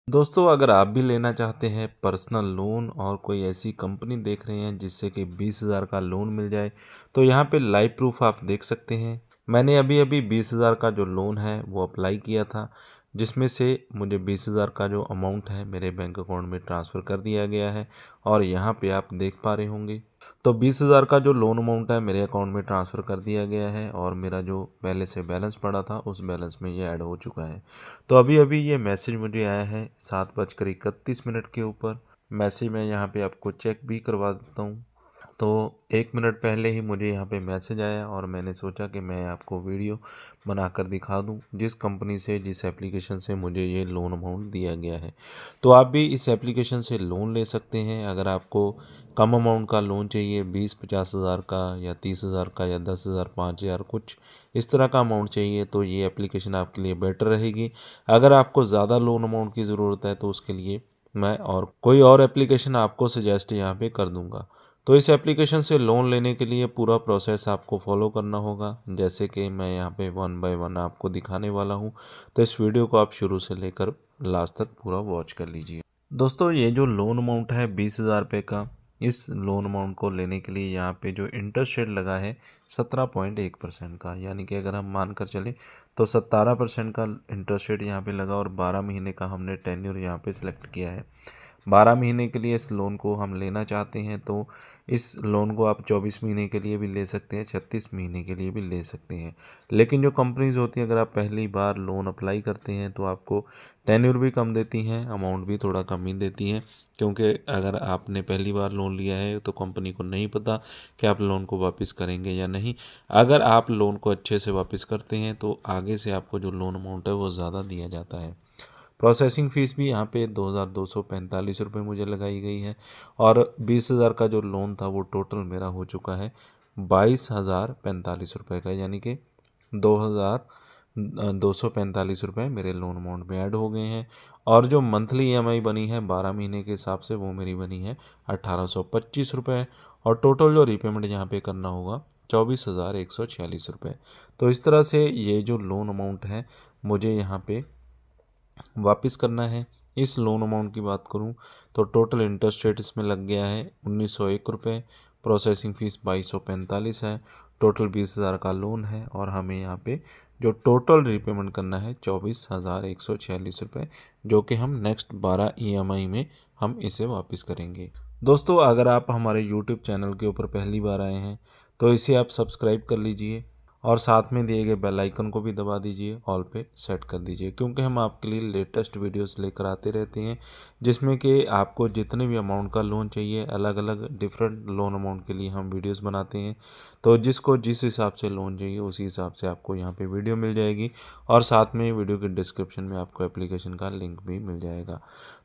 दोस्तों, अगर आप भी लेना चाहते हैं पर्सनल लोन और कोई ऐसी कंपनी देख रहे हैं जिससे कि 20,000 का लोन मिल जाए, तो यहाँ पे लाइव प्रूफ आप देख सकते हैं। मैंने अभी अभी 20,000 का जो लोन है वो अप्लाई किया था, जिसमें से मुझे 20,000 का जो अमाउंट है मेरे बैंक अकाउंट में ट्रांसफ़र कर दिया गया है और यहाँ पे आप देख पा रहे होंगे। तो 20,000 का जो लोन अमाउंट है मेरे अकाउंट में ट्रांसफ़र कर दिया गया है और मेरा जो पहले से बैलेंस पड़ा था उस बैलेंस में ये ऐड हो चुका है। तो अभी अभी ये मैसेज मुझे आया है 7:31 के ऊपर। मैसेज मैं यहाँ पे आपको चेक भी करवा देता हूँ। तो 1 मिनट पहले ही मुझे यहाँ पे मैसेज आया और मैंने सोचा कि मैं आपको वीडियो बनाकर दिखा दूँ जिस कंपनी से जिस एप्लीकेशन से मुझे ये लोन अमाउंट दिया गया है। तो आप भी इस एप्लीकेशन से लोन ले सकते हैं। अगर आपको कम अमाउंट का लोन चाहिए, 20-50 हज़ार का या 30,000 का या 10,000 5,000 कुछ इस तरह का अमाउंट चाहिए, तो ये एप्लीकेशन आपके लिए बेटर रहेगी। अगर आपको ज़्यादा लोन अमाउंट की ज़रूरत है तो उसके लिए मैं और कोई और एप्लीकेशन आपको सजेस्ट यहाँ पे कर दूँगा। तो इस एप्लीकेशन से लोन लेने के लिए पूरा प्रोसेस आपको फॉलो करना होगा, जैसे कि मैं यहाँ पे वन बाय वन आपको दिखाने वाला हूँ। तो इस वीडियो को आप शुरू से लेकर लास्ट तक पूरा वॉच कर लीजिए। दोस्तों, ये जो लोन अमाउंट है 20,000 रुपये का, इस लोन अमाउंट को लेने के लिए यहाँ पे जो इंटरेस्ट रेट लगा है 17.1% का, यानी कि अगर हम मान कर चलें तो 17% का इंटरेस्ट रेट यहाँ पे लगा और 12 महीने का हमने टेन्योर यहाँ पे सिलेक्ट किया है। 12 महीने के लिए इस लोन को हम लेना चाहते हैं, तो इस लोन को आप 24 महीने के लिए भी ले सकते हैं, 36 महीने के लिए भी ले सकते हैं। लेकिन जो कंपनीज़ होती हैं, अगर आप पहली बार लोन अप्लाई करते हैं तो आपको टेन्योर भी कम देती हैं, अमाउंट भी थोड़ा कम ही देती हैं, क्योंकि अगर आपने पहली बार लोन लिया है तो कंपनी को नहीं पता कि आप लोन को वापस करेंगे या नहीं। अगर आप लोन को अच्छे से वापस करते हैं तो आगे से आपको जो लोन अमाउंट है वो ज़्यादा दिया जाता है। प्रोसेसिंग फ़ीस भी यहाँ पे 2,245 रुपये मुझे लगाई गई है और 20,000 का जो लोन था वो टोटल मेरा हो चुका है 22,045 रुपये का, यानी कि 2,245 रुपये मेरे लोन अमाउंट में ऐड हो गए हैं। और जो मंथली ईएमआई बनी है 12 महीने के हिसाब से वो मेरी बनी है 1,825 रुपये और टोटल जो रीपेमेंट यहाँ पे करना होगा 24,146 रुपये। तो इस तरह से ये जो लोन अमाउंट है मुझे यहाँ पे वापस करना है। इस लोन अमाउंट की बात करूं तो टोटल इंटरेस्ट रेट इसमें लग गया है 1,901 रुपये, प्रोसेसिंग फ़ीस 2,245 है, टोटल 20,000 का लोन है और हमें यहाँ पे जो टोटल रीपेमेंट करना है 24,146 रुपये, जो कि हम नेक्स्ट 12 ईएमआई में हम इसे वापस करेंगे। दोस्तों, अगर आप हमारे यूट्यूब चैनल के ऊपर पहली बार आए हैं तो इसे आप सब्सक्राइब कर लीजिए और साथ में दिए गए बेल आइकन को भी दबा दीजिए, ऑल पे सेट कर दीजिए, क्योंकि हम आपके लिए लेटेस्ट वीडियोस लेकर आते रहते हैं जिसमें कि आपको जितने भी अमाउंट का लोन चाहिए, अलग अलग डिफरेंट लोन अमाउंट के लिए हम वीडियोस बनाते हैं। तो जिसको जिस हिसाब से लोन चाहिए उसी हिसाब से आपको यहाँ पे वीडियो मिल जाएगी और साथ में वीडियो के डिस्क्रिप्शन में आपको एप्लीकेशन का लिंक भी मिल जाएगा।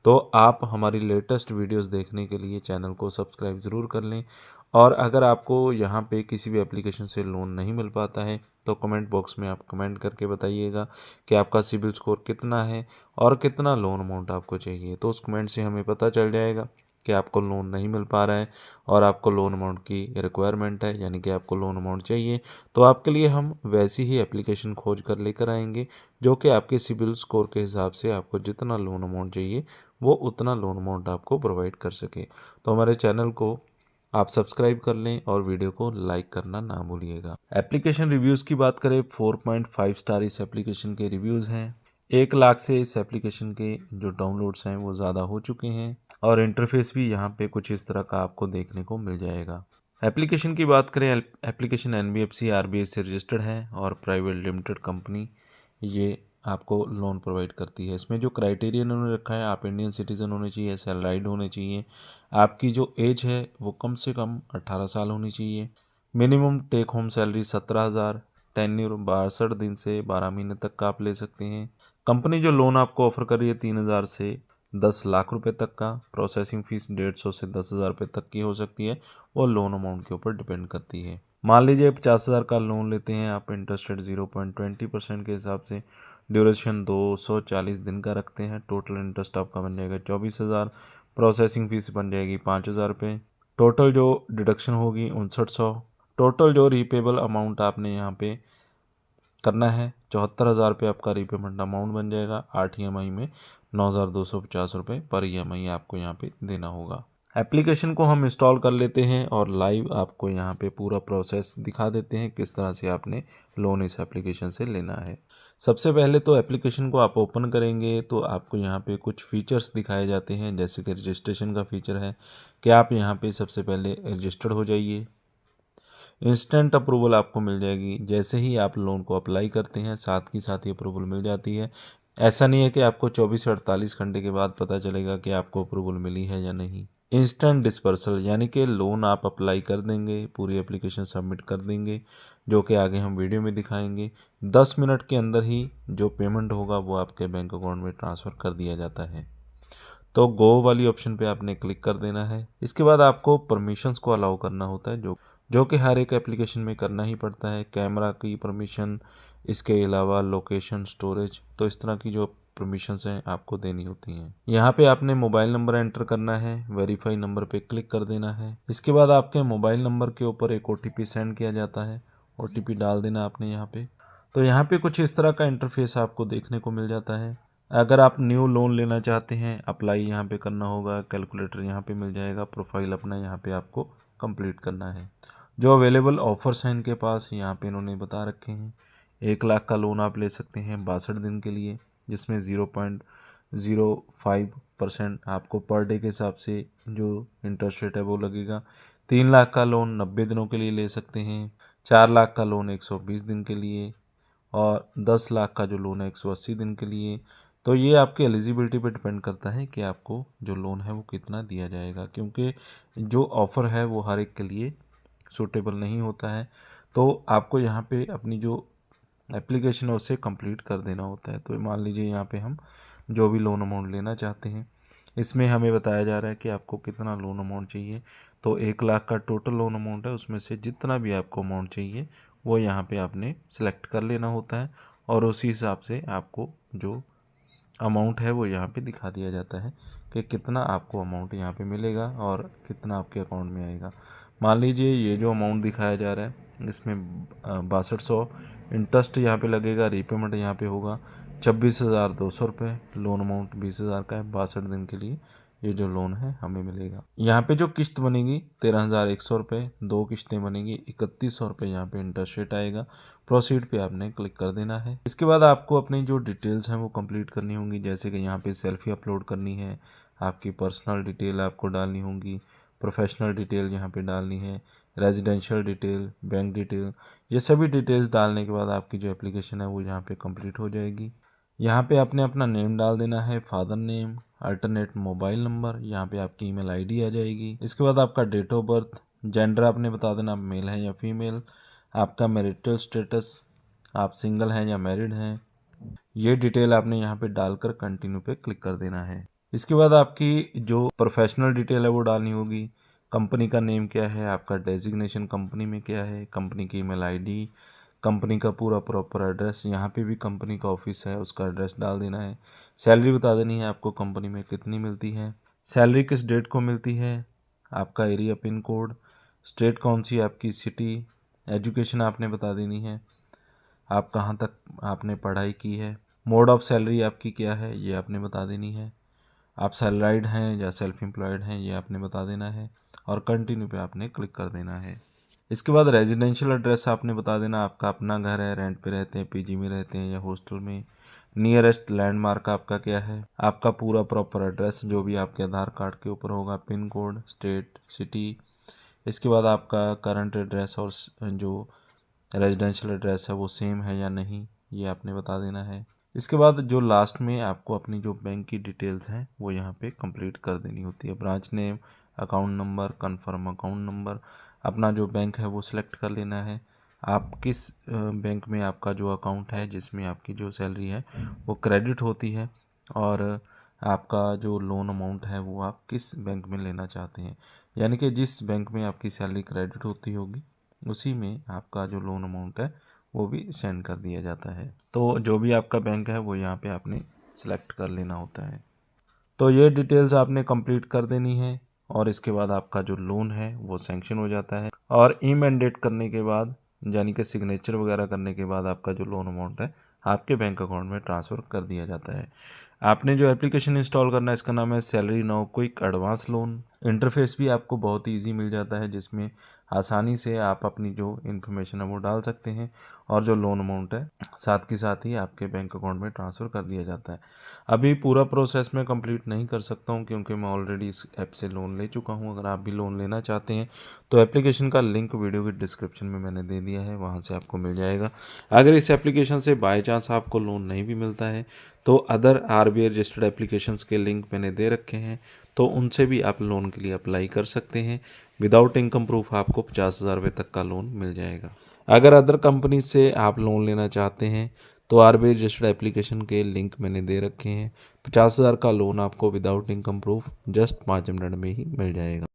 तो आप हमारी लेटेस्ट वीडियोज़ देखने के लिए चैनल को सब्सक्राइब ज़रूर कर लें। और अगर आपको यहाँ पे किसी भी एप्लीकेशन से लोन नहीं मिल पाता है तो कमेंट बॉक्स में आप कमेंट करके बताइएगा कि आपका सिबिल स्कोर कितना है और कितना लोन अमाउंट आपको चाहिए। तो उस कमेंट से हमें पता चल जाएगा कि आपको लोन नहीं मिल पा रहा है और आपको लोन अमाउंट की रिक्वायरमेंट है, यानी कि आपको लोन अमाउंट चाहिए। तो आपके लिए हम वैसी ही एप्लीकेशन खोज कर लेकर आएंगे जो कि आपके सिबिल स्कोर के हिसाब से आपको जितना लोन अमाउंट चाहिए वो उतना लोन अमाउंट आपको प्रोवाइड कर सके। तो हमारे चैनल को आप सब्सक्राइब कर लें और वीडियो को लाइक करना ना भूलिएगा। एप्लीकेशन रिव्यूज़ की बात करें, 4.5 स्टार इस एप्लीकेशन के रिव्यूज़ हैं। 1 लाख से इस एप्लीकेशन के जो डाउनलोड्स हैं वो ज़्यादा हो चुके हैं और इंटरफेस भी यहाँ पे कुछ इस तरह का आपको देखने को मिल जाएगा। एप्लीकेशन की बात करें, एप्लीकेशन एनबीएफसी आरबीआई से रजिस्टर्ड है और प्राइवेट लिमिटेड कंपनी ये आपको लोन प्रोवाइड करती है। इसमें जो क्राइटेरिया इन्होंने रखा है, आप इंडियन सिटीज़न होने चाहिए, सैलराइड होने चाहिए, आपकी जो एज है वो कम से कम 18 साल होनी चाहिए, minimum take home salary 17,000, tenure 62 दिन से 12 महीने तक का आप ले सकते हैं। कंपनी जो लोन आपको ऑफर कर रही है 3,000 से 10 लाख रुपए तक का, प्रोसेसिंग फ़ीस 150 से 10,000 रुपये तक की हो सकती है, वो लोन अमाउंट के ऊपर डिपेंड करती है। मान लीजिए 50,000 का लोन लेते हैं आप, इंटरेस्ट रेट 0.20% के हिसाब से, ड्यूरेशन 240 दिन का रखते हैं, टोटल इंटरेस्ट आपका बन जाएगा 24,000, प्रोसेसिंग फ़ीस बन जाएगी 5,000 रुपये, टोटल जो डिडक्शन होगी 6,900, टोटल जो रीपेबल अमाउंट आपने यहाँ पे करना है। 74,000 रुपये आपका रीपेमेंट अमाउंट बन जाएगा। 8 EMI में 9,250 रुपये पर EMI आपको यहाँ पे देना होगा। एप्लीकेशन को हम इंस्टॉल कर लेते हैं और लाइव आपको यहाँ पे पूरा प्रोसेस दिखा देते हैं किस तरह से आपने लोन इस एप्लीकेशन से लेना है। सबसे पहले तो एप्लीकेशन को आप ओपन करेंगे तो आपको यहाँ पे कुछ फीचर्स दिखाए जाते हैं, जैसे कि रजिस्ट्रेशन का फीचर है कि आप यहाँ पे सबसे पहले रजिस्टर्ड हो जाइए। इंस्टेंट अप्रूवल आपको मिल जाएगी, जैसे ही आप लोन को अप्लाई करते हैं साथ ही अप्रूवल मिल जाती है। ऐसा नहीं है कि आपको 24 से 48 घंटे के बाद पता चलेगा कि आपको अप्रूवल मिली है या नहीं। इंस्टेंट डिस्पर्सल यानी कि लोन आप अप्लाई कर देंगे, पूरी एप्लीकेशन सबमिट कर देंगे, जो कि आगे हम वीडियो में दिखाएंगे। 10 मिनट के अंदर ही जो पेमेंट होगा वो आपके बैंक अकाउंट में ट्रांसफ़र कर दिया जाता है। तो गो वाली ऑप्शन पे आपने क्लिक कर देना है। इसके बाद आपको परमिशंस को अलाउ करना होता है, जो कि हर एक एप्लीकेशन में करना ही पड़ता है। कैमरा की परमिशन, इसके अलावा लोकेशन, स्टोरेज, तो इस तरह की जो परमिशंस हैं आपको देनी होती हैं। यहाँ पे आपने मोबाइल नंबर एंटर करना है, वेरीफाई नंबर पे क्लिक कर देना है। इसके बाद आपके मोबाइल नंबर के ऊपर एक OTP सेंड किया जाता है, OTP डाल देना आपने यहाँ पे। तो यहाँ पे कुछ इस तरह का इंटरफेस आपको देखने को मिल जाता है। अगर आप न्यू लोन लेना चाहते हैं, अप्लाई यहाँ पे करना होगा, कैलकुलेटर यहाँ पे मिल जाएगा, प्रोफाइल अपना यहाँ पे आपको कंप्लीट करना है। जो अवेलेबल ऑफर्स हैं इनके पास यहाँ पे इन्होंने बता रखे हैं। 1 लाख का लोन आप ले सकते हैं 62 दिन के लिए, जिसमें 0.05% आपको पर डे के हिसाब से जो इंटरेस्ट रेट है वो लगेगा। 3 लाख का लोन 90 दिनों के लिए ले सकते हैं। 4 लाख का लोन 120 दिन के लिए, और 10 लाख का जो लोन है 180 दिन के लिए। तो ये आपकी एलिजिबिलिटी पे डिपेंड करता है कि आपको जो लोन है वो कितना दिया जाएगा, क्योंकि जो ऑफ़र है वो हर एक के लिए सूटेबल नहीं होता है। तो आपको यहाँ पे अपनी जो एप्लीकेशन है उसे कंप्लीट कर देना होता है। तो मान लीजिए यहाँ पे हम जो भी लोन अमाउंट लेना चाहते हैं, इसमें हमें बताया जा रहा है कि आपको कितना लोन अमाउंट चाहिए। तो 1 लाख का टोटल लोन अमाउंट है, उसमें से जितना भी आपको अमाउंट चाहिए वो यहाँ पे आपने सेलेक्ट कर लेना होता है, और उसी हिसाब से आपको जो अमाउंट है वो यहाँ पे दिखा दिया जाता है कि कितना आपको अमाउंट यहाँ पे मिलेगा और कितना आपके अकाउंट में आएगा। मान लीजिए ये जो अमाउंट दिखाया जा रहा है इसमें 6200 इंटरेस्ट यहाँ पे लगेगा, रीपेमेंट यहाँ पे होगा 26,200 रुपये। लोन अमाउंट 20,000 का है, 62 दिन के लिए ये जो लोन है हमें मिलेगा। यहाँ पे जो किस्त बनेगी 13,100 रुपये, 2 किस्तें बनेगी 3100 रुपये, यहाँ पे इंटरेस्ट रेट आएगा। प्रोसीड पे आपने क्लिक कर देना है। इसके बाद आपको अपनी जो डिटेल्स हैं वो कंप्लीट करनी होंगी, जैसे कि यहाँ पे सेल्फी अपलोड करनी है, आपकी पर्सनल डिटेल आपको डालनी होंगी, प्रोफेशनल डिटेल यहाँ पे डालनी है, रेजिडेंशियल डिटेल, बैंक डिटेल, ये सभी डिटेल्स डालने के बाद आपकी जो एप्लीकेशन है वो यहाँ पे कंप्लीट हो जाएगी। यहाँ पे आपने अपना नेम डाल देना है, father name, alternate mobile number, यहाँ पे आपकी ईमेल आईडी आ जाएगी। इसके बाद आपका डेट ऑफ बर्थ, जेंडर आपने बता देना मेल है या फीमेल, आपका मैरिटल स्टेटस, आप सिंगल हैं या मैरिड हैं, ये डिटेल आपने यहाँ पे डालकर कंटिन्यू पे क्लिक कर देना है। इसके बाद आपकी जो प्रोफेशनल डिटेल है वो डालनी होगी। कंपनी का नेम क्या है, आपका डेजिग्नेशन कंपनी में क्या है, कंपनी की ईमेल आईडी, कंपनी का पूरा प्रॉपर एड्रेस, यहाँ पे भी कंपनी का ऑफिस है उसका एड्रेस डाल देना है। सैलरी बता देनी है आपको कंपनी में कितनी मिलती है, सैलरी किस डेट को मिलती है, आपका एरिया पिन कोड, स्टेट कौन सी आपकी, सिटी, एजुकेशन आपने बता देनी है, आप कहाँ तक आपने पढ़ाई की है, मोड ऑफ सैलरी आपकी क्या है ये आपने बता देनी है, आप सैलराइड हैं या सेल्फ एम्प्लॉयड हैं ये आपने बता देना है, और कंटिन्यू पे आपने क्लिक कर देना है। इसके बाद रेजिडेंशियल एड्रेस आपने बता देना, आपका अपना घर है, रेंट पे रहते हैं, पीजी में रहते हैं या हॉस्टल में, नियरेस्ट लैंडमार्क आपका क्या है, आपका पूरा प्रॉपर एड्रेस जो भी आपके आधार कार्ड के ऊपर होगा, पिन कोड, स्टेट, सिटी। इसके बाद आपका करंट एड्रेस और जो रेजिडेंशियल एड्रेस है वो सेम है या नहीं ये आपने बता देना है। इसके बाद जो लास्ट में आपको अपनी जो बैंक की डिटेल्स हैं वो यहाँ पे कंप्लीट कर देनी होती है। Branch name, account number, confirm account number, अपना जो बैंक है वो सिलेक्ट कर लेना है। आप किस बैंक में आपका जो अकाउंट है जिसमें आपकी जो सैलरी है वो क्रेडिट होती है, और आपका जो लोन अमाउंट है वो आप किस बैंक में लेना चाहते हैं, यानी कि जिस बैंक में आपकी सैलरी क्रेडिट होती होगी उसी में आपका जो लोन अमाउंट है वो भी सेंड कर दिया जाता है। तो जो भी आपका बैंक है वो यहाँ पे आपने सेलेक्ट कर लेना होता है। तो ये डिटेल्स आपने कंप्लीट कर देनी है, और इसके बाद आपका जो लोन है वो सैंक्शन हो जाता है। और ई मैंडेट करने के बाद यानी कि सिग्नेचर वगैरह करने के बाद आपका जो लोन अमाउंट है आपके बैंक अकाउंट में ट्रांसफ़र कर दिया जाता है। आपने जो एप्लीकेशन इंस्टॉल करना है इसका नाम है salary now quick advance loan. Interface भी आपको बहुत ईजी मिल जाता है, जिसमें आसानी से आप अपनी जो इन्फॉर्मेशन है वो डाल सकते हैं और जो लोन अमाउंट है साथ के साथ ही आपके बैंक अकाउंट में ट्रांसफ़र कर दिया जाता है। अभी पूरा प्रोसेस मैं कंप्लीट नहीं कर सकता हूँ क्योंकि मैं ऑलरेडी इस ऐप से लोन ले चुका हूँ। अगर आप भी लोन लेना चाहते हैं तो एप्लीकेशन का लिंक वीडियो के डिस्क्रिप्शन में मैंने दे दिया है, वहाँ से आपको मिल जाएगा। अगर इस एप्लीकेशन से बाय चांस आपको लोन नहीं भी मिलता है तो अदर आरबीआई रजिस्टर्ड एप्लीकेशंस के लिंक मैंने दे रखे हैं, तो उनसे भी आप लोन के लिए अप्लाई कर सकते हैं। विदाउट इनकम प्रूफ आपको 50,000 रुपये तक का लोन मिल जाएगा। अगर अदर कंपनी से आप लोन लेना चाहते हैं तो आरबीआई रजिस्टर्ड एप्लीकेशन के लिंक मैंने दे रखे हैं। 50,000 का लोन आपको without income proof just 5 minute में ही मिल जाएगा।